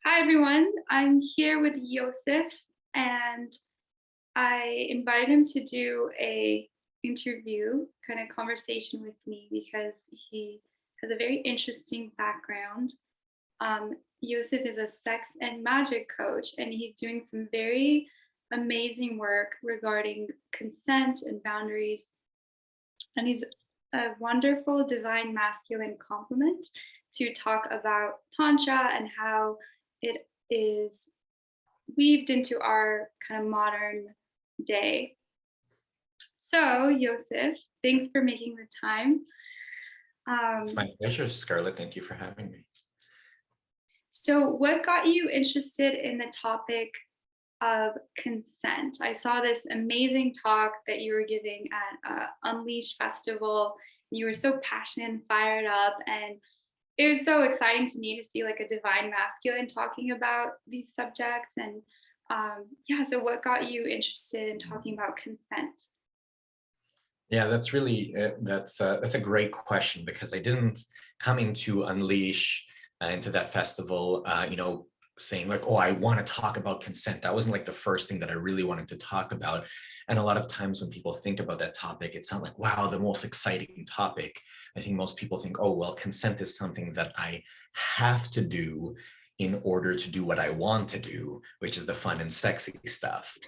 Hi everyone, I'm here with Yossef and I invited him to do a interview kind of conversation with me because he has a very interesting background. Yossef is a sex and magic coach and he's doing some very amazing work regarding consent and boundaries, and he's a wonderful divine masculine complement to talk about Tantra and how it is weaved into our kind of modern day. So, Yosef, thanks for making the time. It's Um, my pleasure, Scarlett. Thank you for having me. so, what got you interested in the topic of consent? I saw this amazing talk that you were giving at Unleash Festival. You were so passionate and fired up, and it was so exciting to me to see like a divine masculine talking about these subjects. And yeah, so what got you interested in talking about consent? Yeah, that's really that's a great question because I didn't come into Unleash into that festival, saying like, oh, I want to talk about consent. That wasn't like the first thing that I really wanted to talk about. And a lot of times when people think about that topic, it's not like, wow, the most exciting topic. I think most people think, oh, well, consent is something that I have to do in order to do what I want to do, which is the fun and sexy stuff.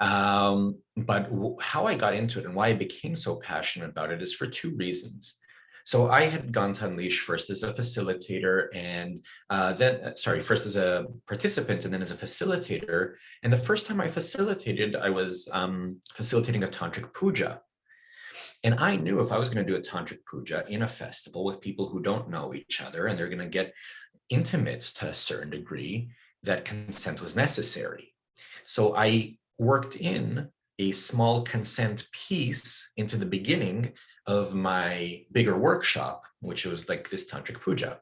But how I got into it and why I became so passionate about it is for two reasons. So I had gone to Unleash first as a facilitator and first as a participant and then as a facilitator. And the first time I facilitated, I was facilitating a tantric puja. And I knew if I was going to do a tantric puja in a festival with people who don't know each other and they're going to get intimate to a certain degree, that consent was necessary. So I worked in a small consent piece into the beginning of my bigger workshop, which was like this tantric puja.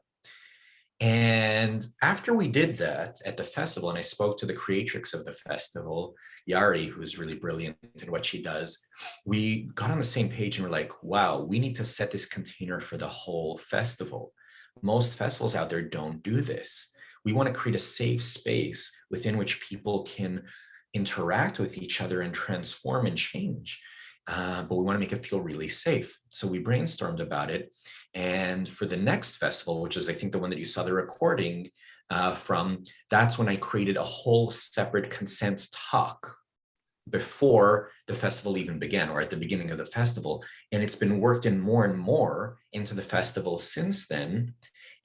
And after we did that at the festival, and I spoke to the creatrix of the festival, Yari, who's really brilliant in what she does, we got on the same page and we're like, wow, we need to set this container for the whole festival. Most festivals out there don't do this. We want to create a safe space within which people can interact with each other and transform and change. But we want to make it feel really safe. So we brainstormed about it. And for the next festival, which is, I think, the one that you saw the recording from, that's when I created a whole separate consent talk before the festival even began, or at the beginning of the festival. And it's been worked in more and more into the festival since then.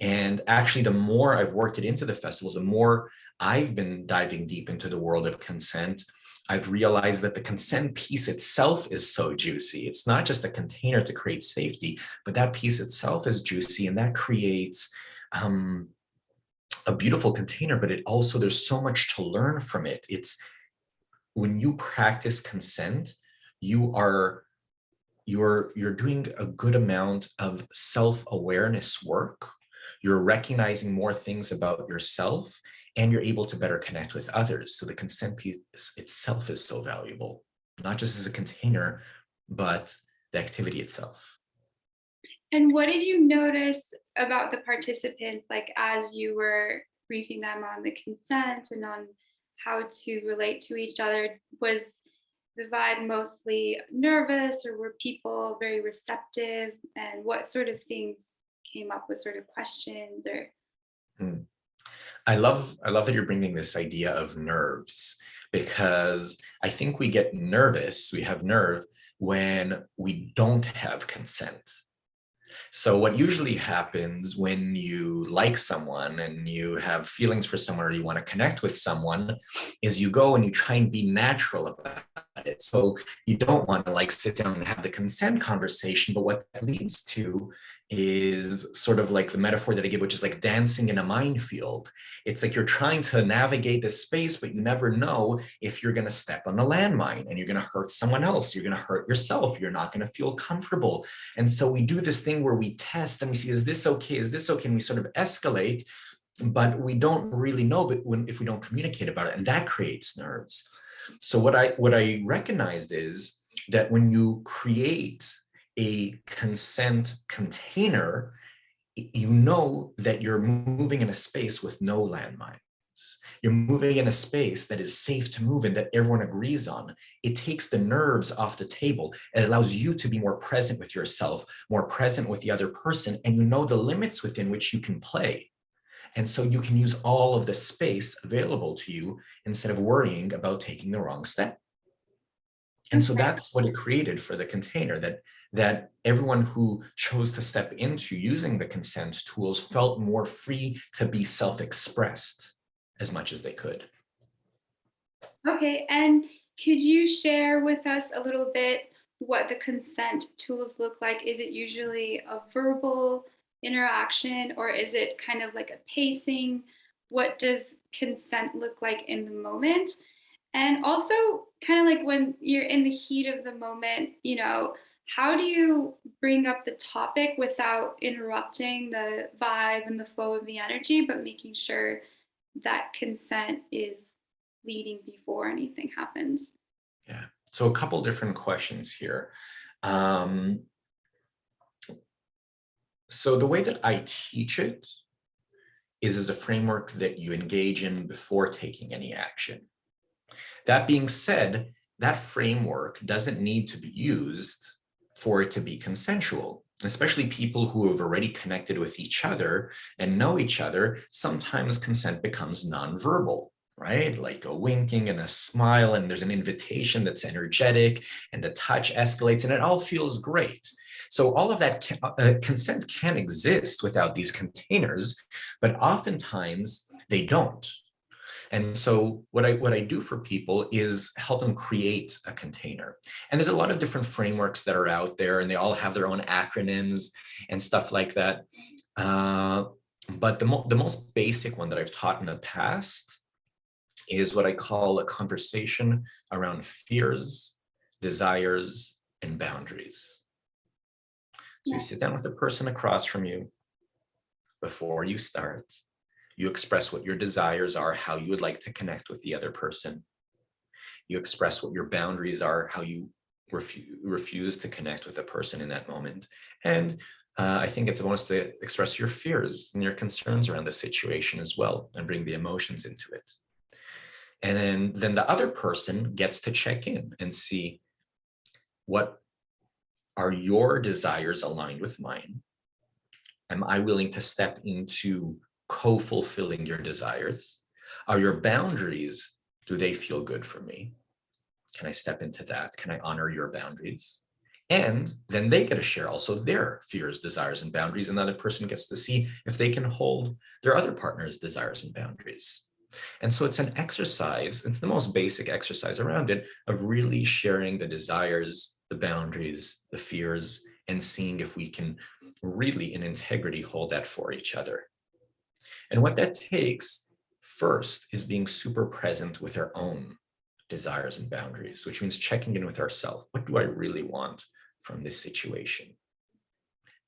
And actually, the more I've worked it into the festivals, the more I've been diving deep into the world of consent. I've realized that the consent piece itself is so juicy. It's not just a container to create safety, but that piece itself is juicy, and that creates a beautiful container. But it also, there's so much to learn from it. It's when you practice consent, you're doing a good amount of self-awareness work. You're recognizing more things about yourself, and you're able to better connect with others. So the consent piece itself is so valuable, not just as a container, but the activity itself. And what did you notice about the participants, like as you were briefing them on the consent and on how to relate to each other? Was the vibe mostly nervous, or were people very receptive? And what sort of things came up with sort of questions or? Hmm. I love that you're bringing this idea of nerves, because I think we get nervous, we have nerve when we don't have consent. So what usually happens when you like someone and you have feelings for someone or you want to connect with someone is you go and you try and be natural about it. So you don't want to like sit down and have the consent conversation, but what that leads to is sort of like the metaphor that I give, which is like dancing in a minefield. It's like you're trying to navigate this space, but you never know if you're going to step on a landmine and you're going to hurt someone else. You're going to hurt yourself. You're not going to feel comfortable. And so we do this thing where we test and we see, is this okay? Is this okay? And we sort of escalate, but we don't really know if we don't communicate about it, and that creates nerves. So what I recognized is that when you create a consent container, you know that you're moving in a space with no landmine. emotions. You're moving in a space that is safe to move in, that everyone agrees on. It takes the nerves off the table. It allows you to be more present with yourself, more present with the other person, and you know the limits within which you can play. And so you can use all of the space available to you instead of worrying about taking the wrong step. And so that's what it created for the container, that everyone who chose to step into using the consent tools felt more free to be self-expressed as much as they could. Okay, and could you share with us a little bit what the consent tools look like? Is it usually a verbal interaction or is it kind of like a pacing? What does consent look like in the moment? And also, kind of like when you're in the heat of the moment, how do you bring up the topic without interrupting the vibe and the flow of the energy, but making sure that consent is leading before anything happens? Yeah. So a couple different questions here. So the way that I teach it is as a framework that you engage in before taking any action. That being said, that framework doesn't need to be used for it to be consensual. Especially people who have already connected with each other and know each other, sometimes consent becomes nonverbal, right? Like a winking and a smile, and there's an invitation that's energetic, and the touch escalates, and it all feels great. So all of that consent can exist without these containers, but oftentimes they don't. And so what I do for people is help them create a container. And there's a lot of different frameworks that are out there, and they all have their own acronyms and stuff like that. But the most basic one that I've taught in the past is what I call a conversation around fears, desires, and boundaries. So you sit down with the person across from you before you start. You express what your desires are, how you would like to connect with the other person. You express what your boundaries are, how you refuse to connect with a person in that moment. And I think it's a bonus to express your fears and your concerns around the situation as well, and bring the emotions into it. And then the other person gets to check in and see, what are your desires aligned with mine? Am I willing to step into co-fulfilling your desires? Are your boundaries, do they feel good for me? Can I step into that? Can I honor your boundaries? And then they get to share also their fears, desires, and boundaries. And the other person gets to see if they can hold their other partner's desires and boundaries. And so it's an exercise, it's the most basic exercise around it, of really sharing the desires, the boundaries, the fears, and seeing if we can really in integrity hold that for each other. And what that takes first is being super present with our own desires and boundaries, which means checking in with ourselves. What do I really want from this situation?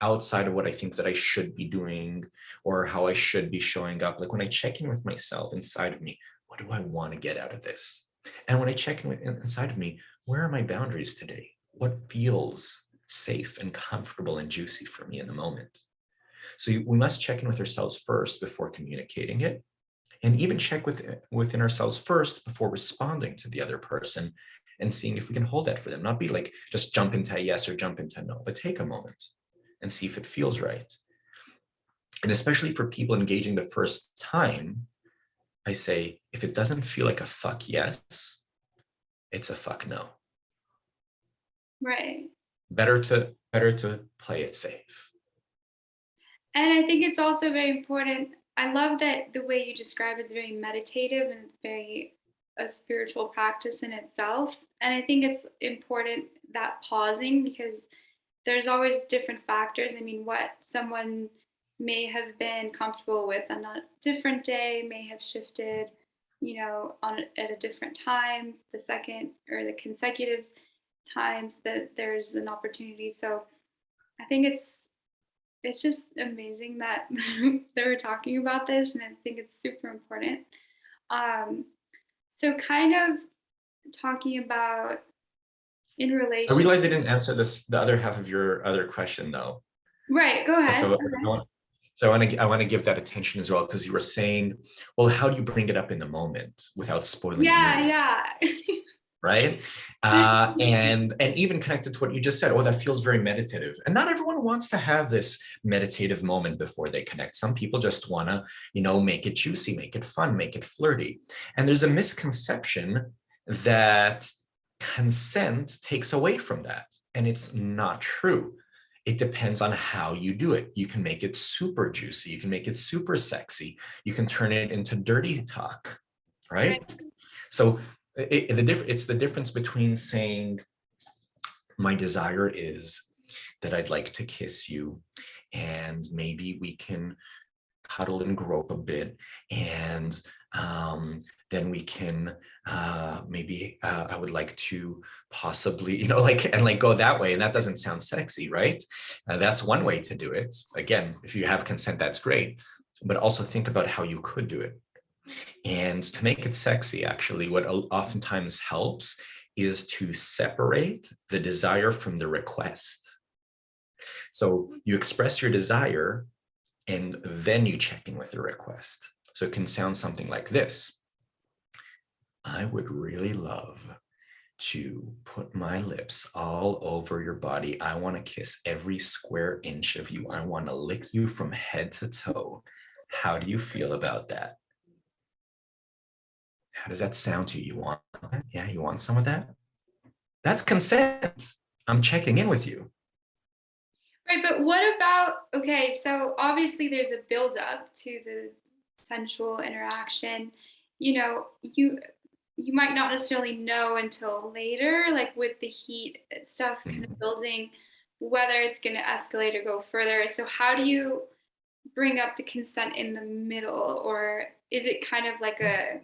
Outside of what I think that I should be doing or how I should be showing up. Like when I check in with myself inside of me, what do I want to get out of this? And when I check in inside of me, where are my boundaries today? What feels safe and comfortable and juicy for me in the moment? So we must check in with ourselves first before communicating it, and even check within ourselves first before responding to the other person and seeing if we can hold that for them. Not be like, just jump into yes or jump into no, but take a moment and see if it feels right. And especially for people engaging the first time, I say, if it doesn't feel like a fuck yes, it's a fuck no. Right. Better to play it safe. And I think it's also very important. I love that the way you describe it's very meditative and it's very a spiritual practice in itself. And I think it's important that pausing because there's always different factors. I mean, what someone may have been comfortable with on a different day may have shifted, at a different time, the second or the consecutive times that there's an opportunity. So I think it's just amazing that they were talking about this, and I think it's super important. Um, so, kind of talking about in I relation. realized I didn't answer the other half of your other question though. Right, go ahead. So Okay. So I want to give that attention as well, because you were saying, well, how do you bring it up in the moment without spoiling the Yeah, mood? yeah. Right. And even connected to what you just said, oh, that feels very meditative. And not everyone wants to have this meditative moment before they connect. Some people just want to, make it juicy, make it fun, make it flirty. And there's a misconception that consent takes away from that. And it's not true. It depends on how you do it. You can make it super juicy. You can make it super sexy. You can turn it into dirty talk, Right. right? So it's the difference between saying, my desire is that I'd like to kiss you, and maybe we can cuddle and grope a bit, and then we can maybe I would like to possibly, and go that way. And that doesn't sound sexy, right? That's one way to do it. Again, if you have consent, that's great. But also think about how you could do it. And to make it sexy, actually, what oftentimes helps is to separate the desire from the request. So you express your desire and then you check in with the request. So it can sound something like this. I would really love to put my lips all over your body. I want to kiss every square inch of you. I want to lick you from head to toe. How do you feel about that? How does that sound to you? You want that? Yeah, you want some of that? That's consent. I'm checking in with you. Right, but what about, okay, so obviously there's a buildup to the sensual interaction. You might not necessarily know until later, like with the heat stuff kind of Mhm. building, whether it's going to escalate or go further. So how do you bring up the consent in the middle, or is it kind of like a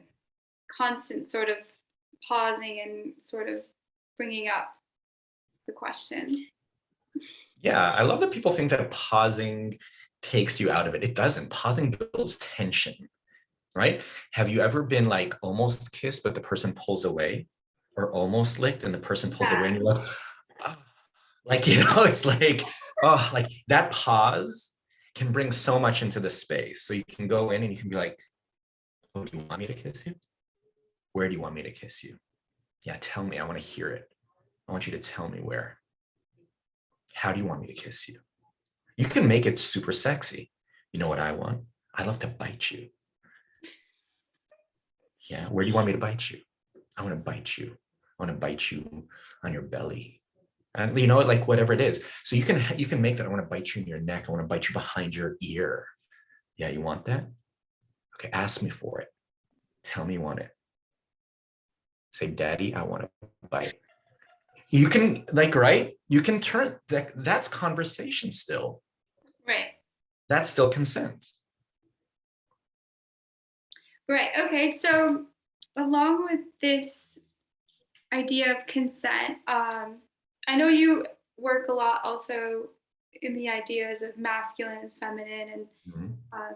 constant sort of pausing and sort of bringing up the question? Yeah, I love that people think that pausing takes you out of it. It doesn't. Pausing builds tension, right? Have you ever been like almost kissed, but the person pulls away, or almost licked and the person pulls away, and Yeah. you're like, oh. It's like, oh, like that pause can bring so much into the space. So you can go in and you can be like, oh, do you want me to kiss you? Where do you want me to kiss you? Yeah, tell me. I want to hear it. I want you to tell me where. How do you want me to kiss you? You can make it super sexy. You know what I want? I love to bite you. Yeah, where do you want me to bite you? I want to bite you. I want to bite you on your belly. And like whatever it is. So you can make that. I want to bite you in your neck. I want to bite you behind your ear. Yeah, you want that? Okay, ask me for it. Tell me you want it. Say, Daddy, I want to bite. You can right? You can turn that's conversation still. Right. That's still consent. Right. Okay. So, along with this idea of consent, I know you work a lot also in the ideas of masculine and feminine, and Mhm. um,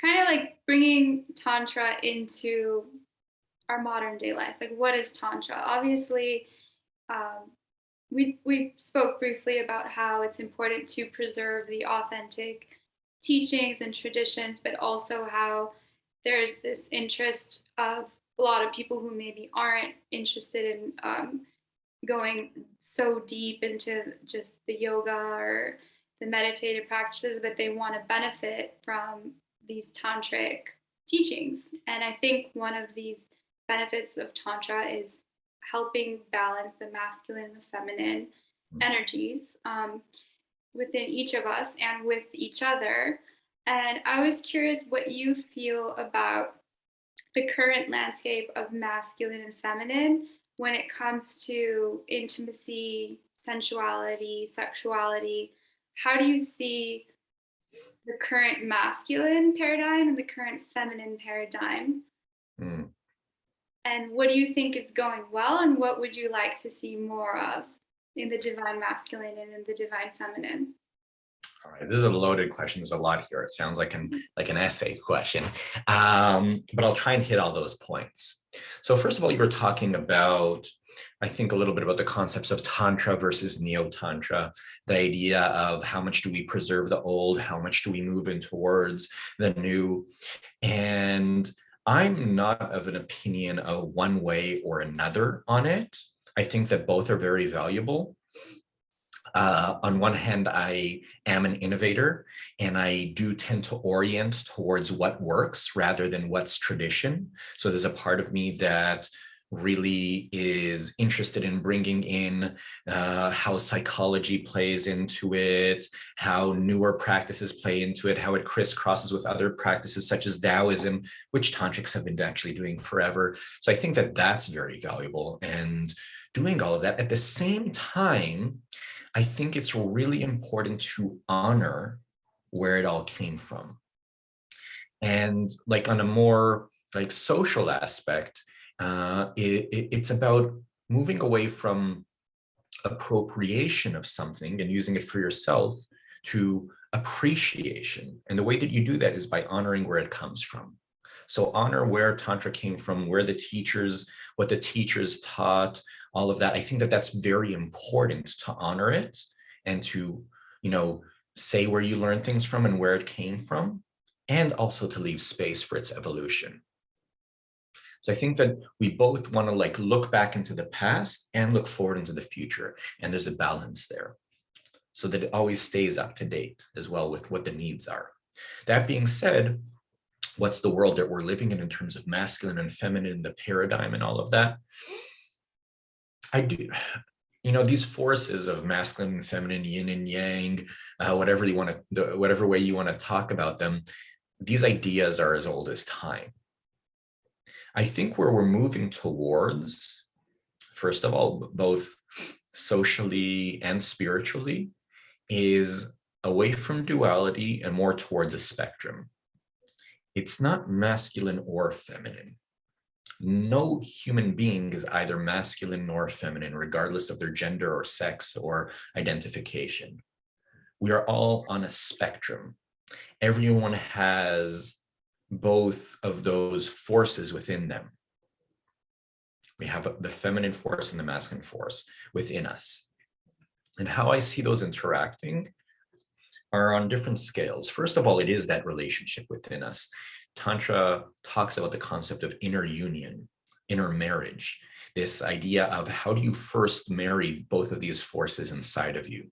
kind of like bringing Tantra into our modern day life. Like, what is Tantra? Obviously, um, we spoke briefly about how it's important to preserve the authentic teachings and traditions, but also how there's this interest of a lot of people who maybe aren't interested in going so deep into just the yoga or the meditative practices, but they want to benefit from these tantric teachings. And I think one of these benefits of Tantra is helping balance the masculine and the feminine energies within each of us and with each other. And I was curious what you feel about the current landscape of masculine and feminine when it comes to intimacy, sensuality, sexuality. How do you see the current masculine paradigm and the current feminine paradigm? Mm. And what do you think is going well, and what would you like to see more of in the divine masculine and in the divine feminine? All right, this is a loaded question. There's a lot here. It sounds like an essay question, but I'll try and hit all those points. So first of all, you were talking about, I think, a little bit about the concepts of Tantra versus Neo-Tantra, the idea of how much do we preserve the old, how much do we move in towards the new. And I'm not of an opinion of one way or another on it. I think that both are very valuable. On one hand, I am an innovator, and I do tend to orient towards what works rather than what's tradition. So there's a part of me that really is interested in bringing in how psychology plays into it, how newer practices play into it, how it crisscrosses with other practices such as Taoism, which tantrics have been actually doing forever. So I think that that's very valuable, and doing all of that. At the same time, I think it's really important to honor where it all came from. And like on a more like social aspect, it's about moving away from appropriation of something and using it for yourself to appreciation. And the way that you do that is by honoring where it comes from. So honor where Tantra came from, where the teachers, what the teachers taught, all of that. I think that that's very important to honor it and to, say where you learn things from and where it came from, and also to leave space for its evolution. So I think that we both want to like look back into the past and look forward into the future. And there's a balance there so that it always stays up to date as well with what the needs are. That being said, what's the world that we're living in terms of masculine and feminine, the paradigm and all of that? I do. These forces of masculine and feminine, yin and yang, whatever way you want to talk about them, these ideas are as old as time. I think where we're moving towards, first of all, both socially and spiritually, is away from duality and more towards a spectrum. It's not masculine or feminine. No human being is either masculine nor feminine, regardless of their gender or sex or identification. We are all on a spectrum. Everyone has both of those forces within them. We have the feminine force and the masculine force within us. And how I see those interacting are on different scales. First of all, it is that relationship within us. Tantra talks about the concept of inner union, inner marriage, this idea of how do you first marry both of these forces inside of you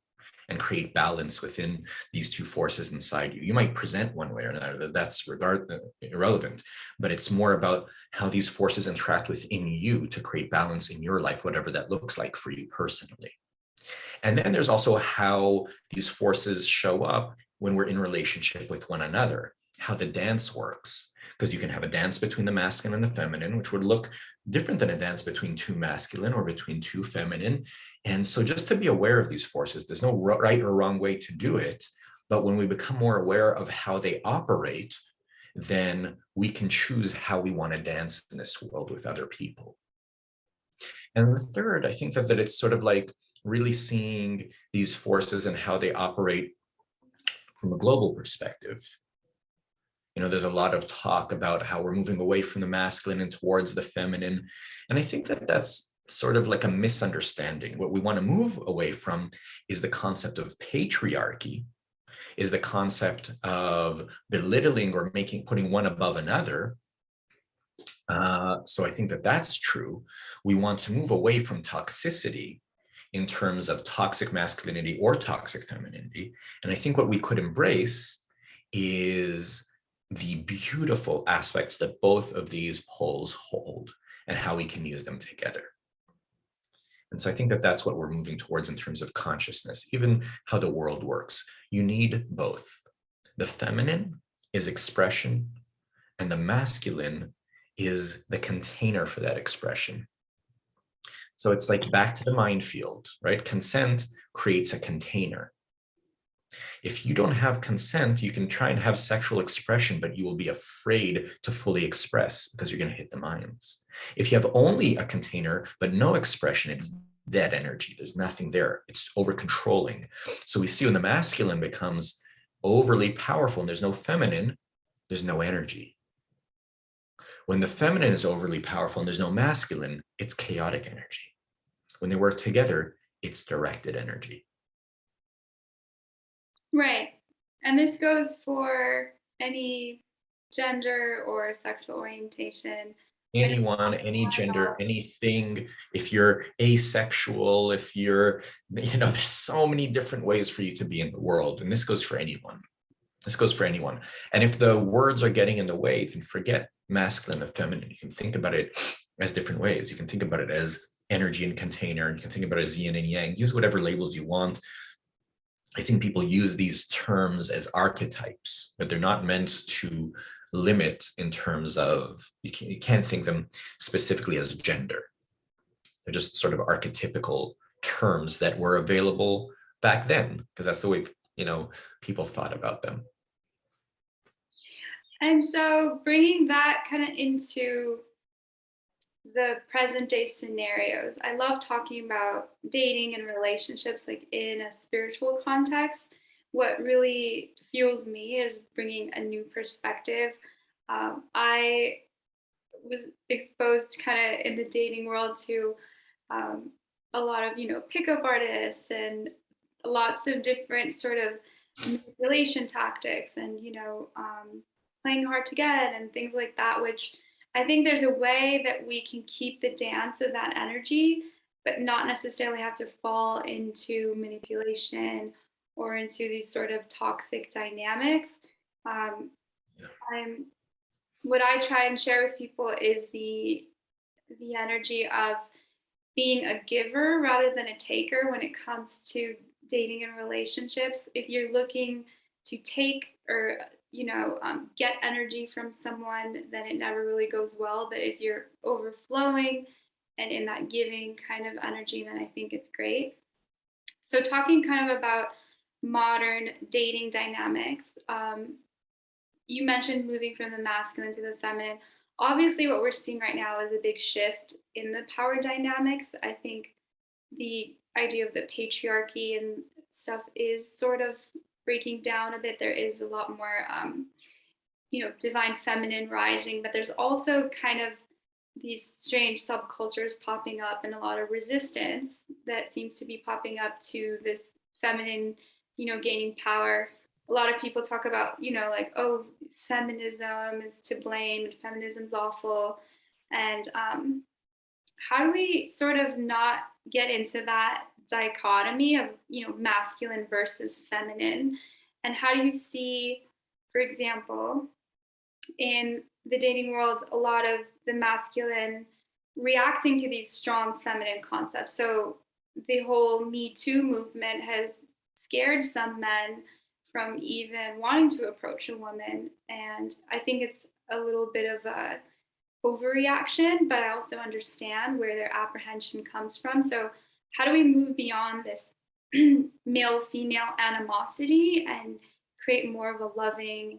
and create balance within these two forces inside you. You might present one way or another, that's irrelevant, but it's more about how these forces interact within you to create balance in your life, whatever that looks like for you personally. And then there's also how these forces show up when we're in relationship with one another, how the dance works, because you can have a dance between the masculine and the feminine, which would look different than a dance between two masculine or between two feminine. And so just to be aware of these forces, there's no right or wrong way to do it. But when we become more aware of how they operate, then we can choose how we want to dance in this world with other people. And the third, I think that it's sort of like really seeing these forces and how they operate from a global perspective. There's a lot of talk about how we're moving away from the masculine and towards the feminine. And I think that that's sort of like a misunderstanding. What we want to move away from is the concept of patriarchy, is the concept of belittling or putting one above another. So I think that that's true. We want to move away from toxicity in terms of toxic masculinity or toxic femininity. And I think what we could embrace is the beautiful aspects that both of these poles hold and how we can use them together. And so I think that that's what we're moving towards in terms of consciousness, even how the world works. You need both. The feminine is expression, and the masculine is the container for that expression. So it's like back to the minefield, right? Consent creates a container. If you don't have consent, you can try and have sexual expression, but you will be afraid to fully express because you're going to hit the mines. If you have only a container, but no expression, it's dead energy. There's nothing there. It's over controlling. So we see when the masculine becomes overly powerful and there's no feminine, there's no energy. When the feminine is overly powerful and there's no masculine, it's chaotic energy. When they work together, it's directed energy. Right. And this goes for any gender or sexual orientation. Like, Anyone, any gender, anything. If you're asexual, if you're, there's so many different ways for you to be in the world. And this goes for anyone. This goes for anyone. And if the words are getting in the way, you can forget masculine and feminine. You can think about it as different ways. You can think about it as energy and container. You can think about it as yin and yang. Use whatever labels you want. I think people use these terms as archetypes, but they're not meant to limit in terms of, you can't think them specifically as gender. They're just sort of archetypical terms that were available back then, because that's the way, people thought about them. And so bringing that kind of into the present day scenarios, I love talking about dating and relationships like in a spiritual context. What really fuels me is bringing a new perspective. I was exposed kind of in the dating world to a lot of pickup artists and lots of different sort of manipulation tactics and playing hard to get and things like that, which I think there's a way that we can keep the dance of that energy but not necessarily have to fall into manipulation or into these sort of toxic dynamics. I'm What I try and share with people is the energy of being a giver rather than a taker when it comes to dating and relationships. If you're looking to take or get energy from someone, then it never really goes well. But if you're overflowing and in that giving kind of energy, then I think it's great. So talking kind of about modern dating dynamics, you mentioned moving from the masculine to the feminine. Obviously, what we're seeing right now is a big shift in the power dynamics. I think the idea of the patriarchy and stuff is sort of breaking down a bit. There is a lot more, divine feminine rising, but there's also kind of these strange subcultures popping up and a lot of resistance that seems to be popping up to this feminine, gaining power. A lot of people talk about, like, oh, feminism is to blame and feminism's awful. And how do we sort of not get into that dichotomy of, masculine versus feminine? And how do you see, for example, in the dating world, a lot of the masculine reacting to these strong feminine concepts? So the whole Me Too movement has scared some men from even wanting to approach a woman. And I think it's a little bit of a overreaction, but I also understand where their apprehension comes from. So how do we move beyond this male-female animosity and create more of a loving,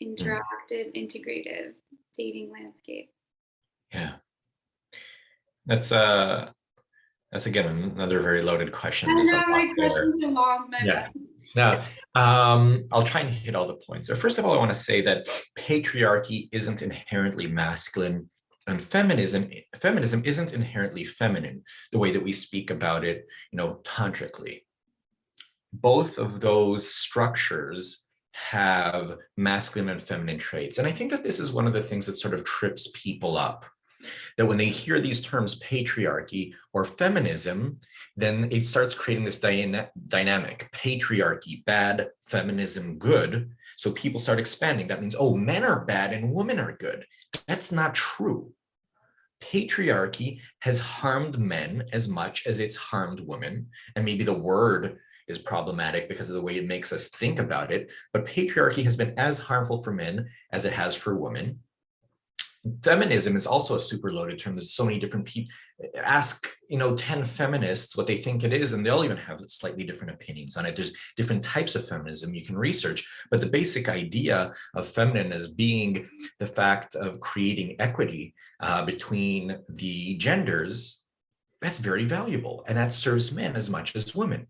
interactive, integrative dating landscape? Yeah. That's again another very loaded question. I There's a know lot my there. questions are long, my Yeah. bad. Now, I'll try and hit all the points. So first of all, I want to say that patriarchy isn't inherently masculine, and feminism isn't inherently feminine, the way that we speak about it, tantrically. Both of those structures have masculine and feminine traits. And I think that this is one of the things that sort of trips people up, that when they hear these terms patriarchy or feminism, then it starts creating this dynamic: patriarchy bad, feminism good. So people start expanding. That means, oh, men are bad and women are good. That's not true. Patriarchy has harmed men as much as it's harmed women. And maybe the word is problematic because of the way it makes us think about it, but patriarchy has been as harmful for men as it has for women. Feminism is also a super loaded term. There's so many different people. Ask 10 feminists what they think it is, and they'll even have slightly different opinions on it. There's different types of feminism you can research, but the basic idea of feminine as being the fact of creating equity between the genders, that's very valuable, and that serves men as much as women.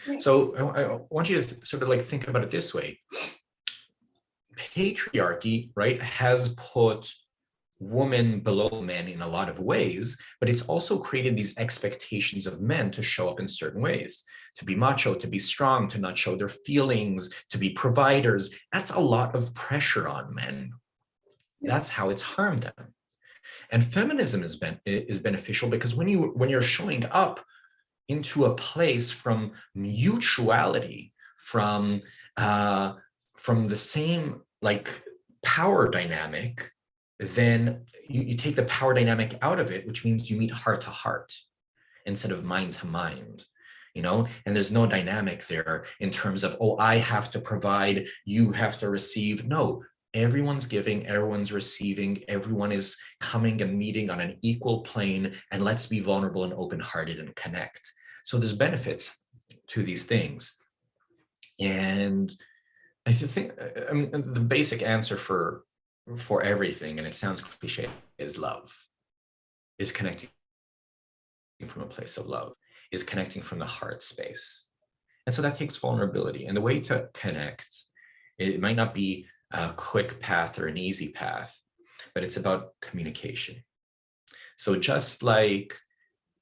Right. So I want you to sort of like think about it this way. Patriarchy, right, has put women below men in a lot of ways, but it's also created these expectations of men to show up in certain ways, to be macho, to be strong, to not show their feelings, to be providers. That's a lot of pressure on men. That's how it's harmed them. And feminism is beneficial because when you're showing up into a place from mutuality, uh, from the same like power dynamic, then you take the power dynamic out of it, which means you meet heart to heart instead of mind to mind, you know, and there's no dynamic there in terms of, oh, I have to provide, you have to receive. No, everyone's giving, everyone's receiving, everyone is coming and meeting on an equal plane, and let's be vulnerable and open-hearted and connect. So there's benefits to these things. And I think, I mean, the basic answer for everything, and it sounds cliche, is love, is connecting from a place of love, is connecting from the heart space. And so that takes vulnerability. And the way to connect, it might not be a quick path or an easy path, but it's about communication. So just like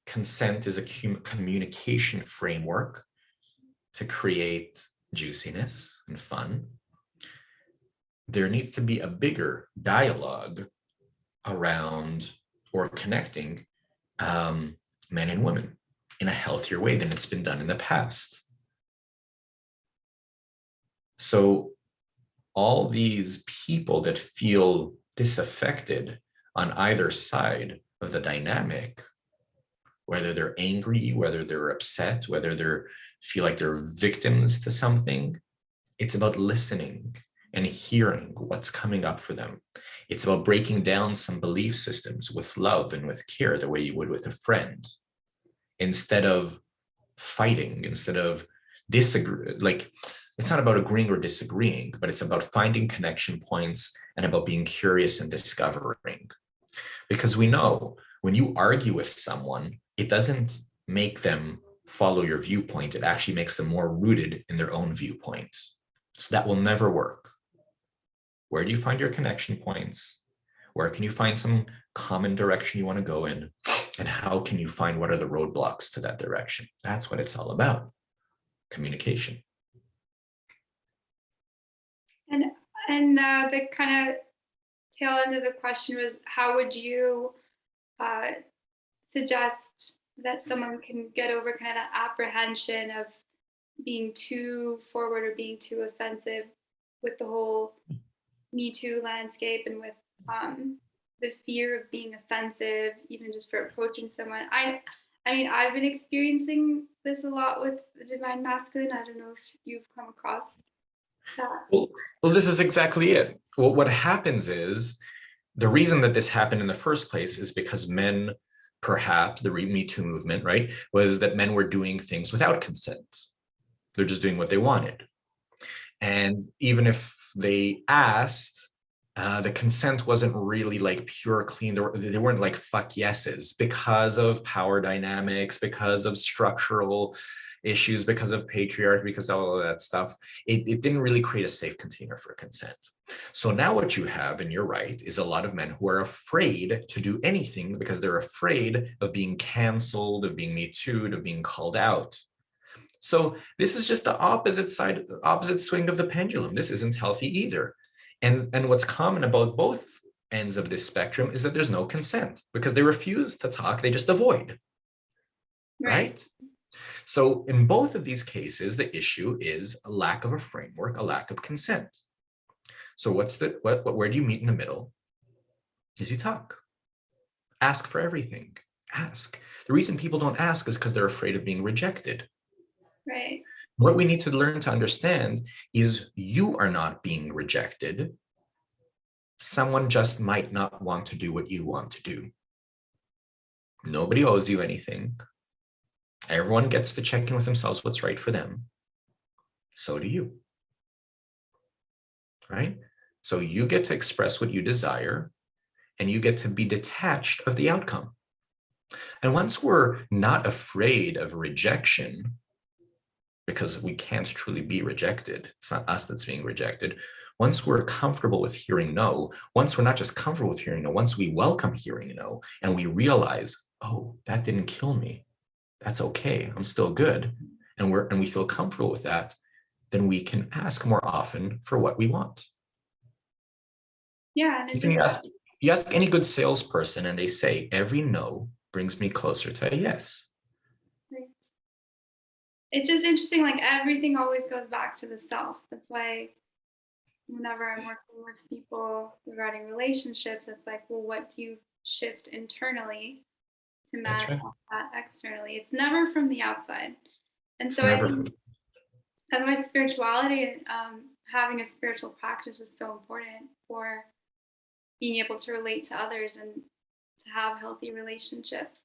consent is a communication framework to create juiciness and fun, there needs to be a bigger dialogue around or connecting men and women in a healthier way than it's been done in the past. So all these people that feel disaffected on either side of the dynamic, whether they're angry, whether they're upset, whether they feel like they're victims to something, it's about listening and hearing what's coming up for them. It's about breaking down some belief systems with love and with care, the way you would with a friend, instead of fighting, instead of disagree. Like, it's not about agreeing or disagreeing, but it's about finding connection points and about being curious and discovering. Because we know when you argue with someone, it doesn't make them follow your viewpoint. It actually makes them more rooted in their own viewpoint. So that will never work. Where do you find your connection points? Where can you find some common direction you want to go in? And how can you find what are the roadblocks to that direction? That's what it's all about. Communication. And the kind of tail end of the question was, how would you suggest that someone can get over kind of that apprehension of being too forward or being too offensive with the whole Me Too landscape, and with the fear of being offensive, even just for approaching someone? I mean, I've been experiencing this a lot with the divine masculine. I don't know if you've come across that. Well, this is exactly it. Well, what happens is, the reason that this happened in the first place is because men, perhaps the Me Too movement, right, was that men were doing things without consent. They're just doing what they wanted. And even if they asked, the consent wasn't really like pure, clean. They weren't like fuck yeses, because of power dynamics, because of structural issues, because of patriarchy, because of all of that stuff. It didn't really create a safe container for consent. So now what you have, and you're right, is a lot of men who are afraid to do anything because they're afraid of being canceled, of being Me Too'd, of being called out. So this is just the opposite side, opposite swing of the pendulum. This isn't healthy either. And what's common about both ends of this spectrum is that there's no consent, because they refuse to talk, they just avoid, right? So in both of these cases, the issue is a lack of a framework, a lack of consent. So where do you meet in the middle? Is you talk. Ask for everything. Ask. The reason people don't ask is because they're afraid of being rejected. Right. What we need to learn to understand is you are not being rejected. Someone just might not want to do what you want to do. Nobody owes you anything. Everyone gets to check in with themselves what's right for them. So do you. Right? So you get to express what you desire, and you get to be detached of the outcome. And once we're not afraid of rejection, because we can't truly be rejected. It's not us that's being rejected. Once we're comfortable with hearing no, once we're not just comfortable with hearing no, once we welcome hearing no, and we realize, oh, that didn't kill me. That's okay. I'm still good. And we feel comfortable with that, then we can ask more often for what we want. Yeah, and You can ask any good salesperson, and they say every no brings me closer to a yes. it's just interesting. Like everything always goes back to the self. That's why whenever I'm working with people regarding relationships, it's like, well, what do you shift internally to That's right. manifest that externally? It's never from the outside. And It's so I never think that's why spirituality and having a spiritual practice is so important for being able to relate to others and to have healthy relationships.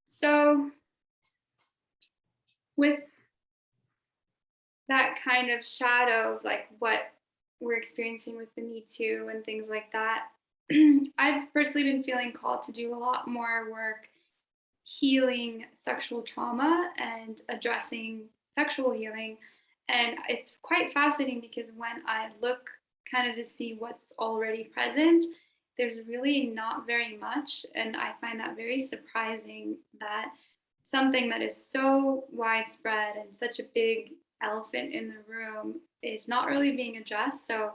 So, with that kind of shadow of like what we're experiencing with the Me Too and things like that, I've personally been feeling called to do a lot more work healing sexual trauma and addressing sexual healing. And it's quite fascinating because when I look kind of to see what's already present, there's really not very much. And I find that very surprising that something that is so widespread and such a big elephant in the room is not really being addressed. So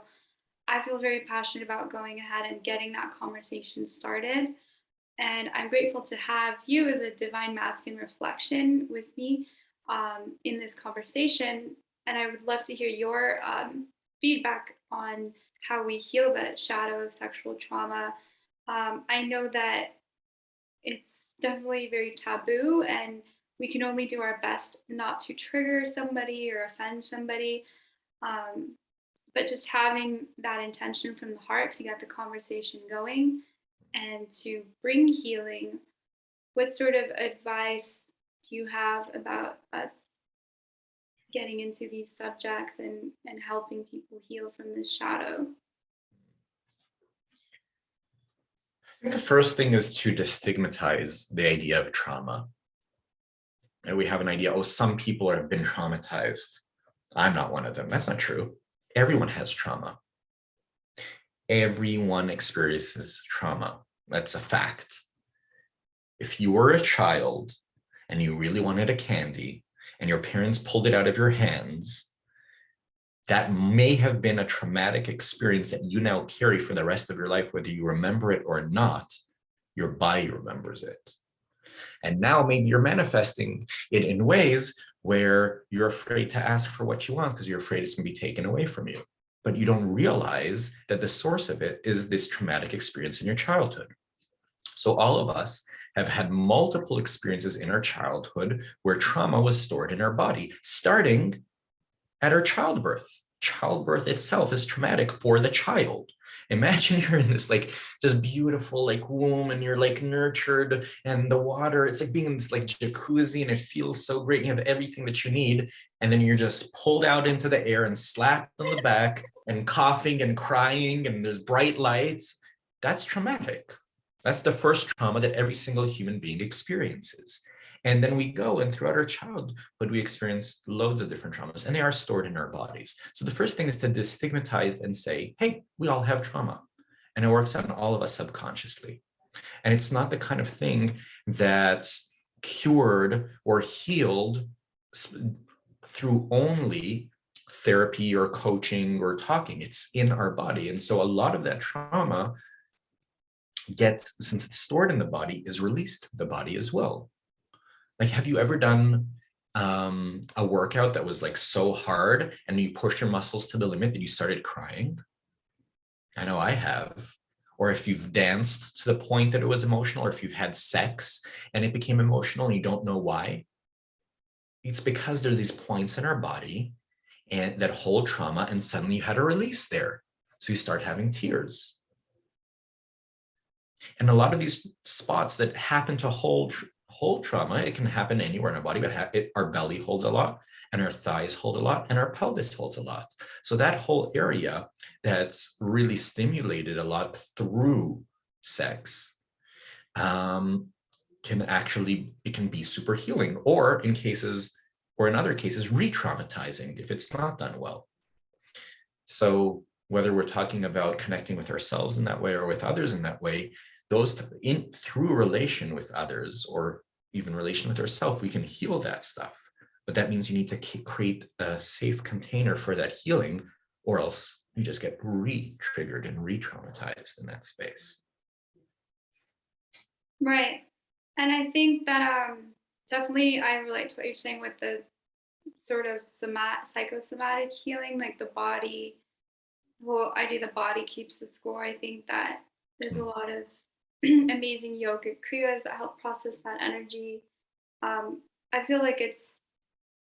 I feel very passionate about going ahead and getting that conversation started. And I'm grateful to have you as a divine masculine reflection with me in this conversation. And I would love to hear your feedback on how we heal the shadow of sexual trauma. I know that it's definitely very taboo, and we can only do our best not to trigger somebody or offend somebody. Um, but just having that intention from the heart to get the conversation going and to bring healing, what sort of advice do you have about us getting into these subjects and helping people heal from this shadow? I think the first thing is to destigmatize the idea of trauma. And we have an idea, oh, some people have been traumatized. I'm not one of them. That's not true. Everyone has trauma. Everyone experiences trauma. That's a fact. If you were a child and you really wanted a candy and your parents pulled it out of your hands, that may have been a traumatic experience that you now carry for the rest of your life, whether you remember it or not. Your body remembers it. And now maybe you're manifesting it in ways where you're afraid to ask for what you want because you're afraid it's going to be taken away from you. But you don't realize that the source of it is this traumatic experience in your childhood. So all of us have had multiple experiences in our childhood where trauma was stored in our body, starting at our childbirth. Childbirth itself is traumatic for the child. Imagine you're in this like just beautiful like womb and you're like nurtured and the water, it's like being in this like jacuzzi and it feels so great and you have everything that you need. And then you're just pulled out into the air and slapped on the back and coughing and crying and there's bright lights. That's traumatic. That's the first trauma that every single human being experiences. And then we go and throughout our childhood, we experience loads of different traumas and they are stored in our bodies. So the first thing is to destigmatize and say, hey, we all have trauma. And it works on all of us subconsciously. And it's not the kind of thing that's cured or healed through only therapy or coaching or talking. It's in our body. And so a lot of that trauma gets, since it's stored in the body, is released to the body as well. Like, have you ever done a workout that was like so hard and you pushed your muscles to the limit that you started crying? I know I have. Or if you've danced to the point that it was emotional, or if you've had sex and it became emotional and you don't know why, it's because there are these points in our body and that hold trauma and suddenly you had a release there. So you start having tears. And a lot of these spots that happen to hold trauma, it can happen anywhere in our body, but our belly holds a lot and our thighs hold a lot and our pelvis holds a lot. So that whole area that's really stimulated a lot through sex can be super healing. Or in cases or in other cases, re-traumatizing if it's not done well. So whether we're talking about connecting with ourselves in that way or with others in that way, through relation with others or even relation with ourselves, we can heal that stuff. But that means you need to create a safe container for that healing, or else you just get re-triggered and re-traumatized in that space. Right. And I think that definitely I relate to what you're saying with the sort of psychosomatic healing, like the body, whole idea the body keeps the score. I think that there's a lot of amazing yogic kriyas that help process that energy. I feel like it's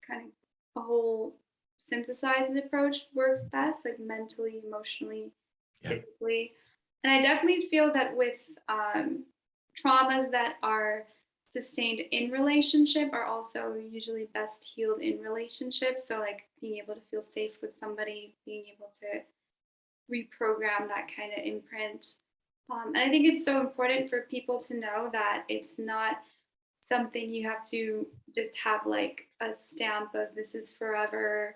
kind of a whole synthesized approach works best, like mentally, emotionally, Yeah. physically. And I definitely feel that with traumas that are sustained in relationship are also usually best healed in relationships. So, like being able to feel safe with somebody, being able to reprogram that kind of imprint. And I think it's so important for people to know that it's not something you have to just have like a stamp of this is forever,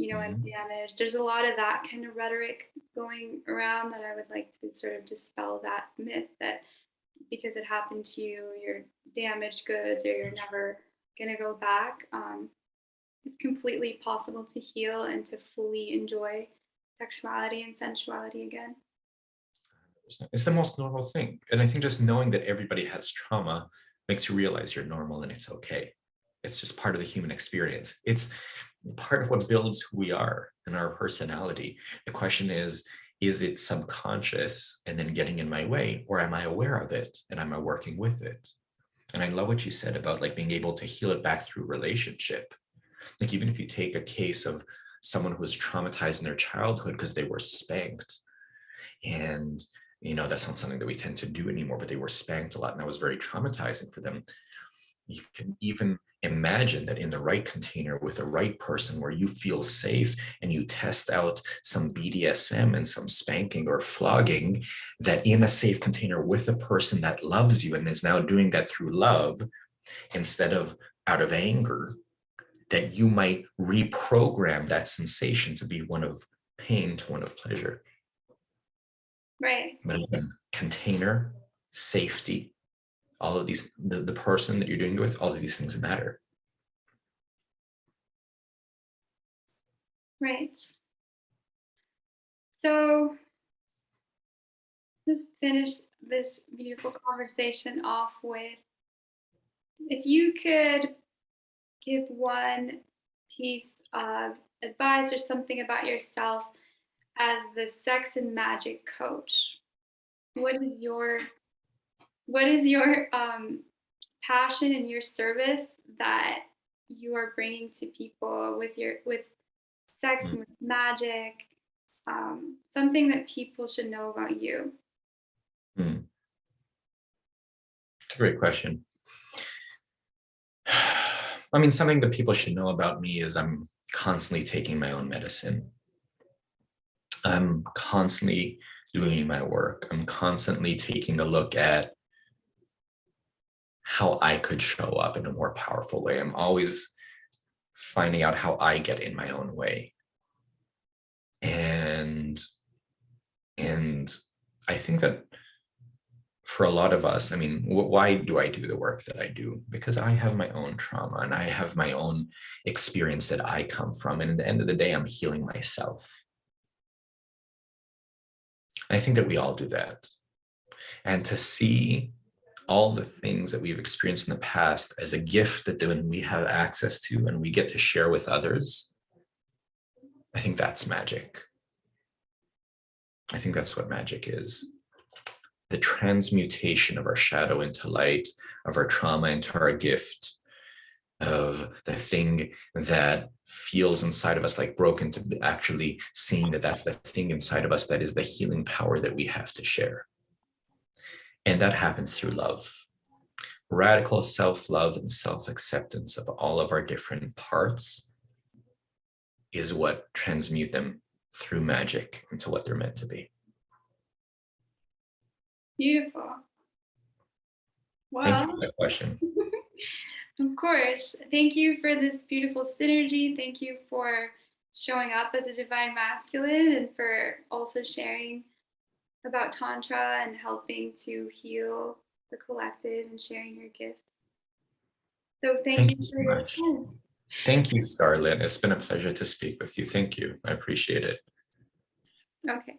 and damage. There's a lot of that kind of rhetoric going around that I would like to sort of dispel that myth that because it happened to you, you're damaged goods or you're never going to go back. It's completely possible to heal and to fully enjoy sexuality and sensuality again. It's the most normal thing. And I think just knowing that everybody has trauma makes you realize you're normal and it's okay. It's just part of the human experience. It's part of what builds who we are and our personality. The question is it subconscious and then getting in my way, or am I aware of it and am I working with it? And I love what you said about like being able to heal it back through relationship. Like even if you take a case of someone who was traumatized in their childhood because they were spanked, and that's not something that we tend to do anymore, but they were spanked a lot and that was very traumatizing for them. You can even imagine that in the right container with the right person where you feel safe and you test out some BDSM and some spanking or flogging, that in a safe container with a person that loves you and is now doing that through love instead of out of anger, that you might reprogram that sensation to be one of pain to one of pleasure. Right. But again, container, safety, all of these, the person that you're doing it with, all of these things matter. Right. So just finish this beautiful conversation off with if you could give one piece of advice or something about yourself as the sex and magic coach, what is your passion and your service that you are bringing to people with sex and with magic, something that people should know about you? It's a great question. I mean, something that people should know about me is I'm constantly taking my own medicine. I'm constantly doing my work. I'm constantly taking a look at how I could show up in a more powerful way. I'm always finding out how I get in my own way. And I think that for a lot of us, I mean, why do I do the work that I do? Because I have my own trauma and I have my own experience that I come from. And at the end of the day, I'm healing myself. I think that we all do that. And to see all the things that we've experienced in the past as a gift that then we have access to and we get to share with others, I think that's magic. I think that's what magic is. The transmutation of our shadow into light, of our trauma into our gift, of the thing that feels inside of us like broken to actually seeing that that's the thing inside of us that is the healing power that we have to share. And that happens through love. Radical self-love and self-acceptance of all of our different parts is what transmute them through magic into what they're meant to be. Beautiful. Thank Well, you for that question. Of course. Thank you for this beautiful synergy. Thank you for showing up as a divine masculine and for also sharing about Tantra and helping to heal the collective and sharing your gifts. So thank Thank you you so for your much. time. Thank you, Scarlett. It's been a pleasure to speak with you. Thank you. I appreciate it. Okay.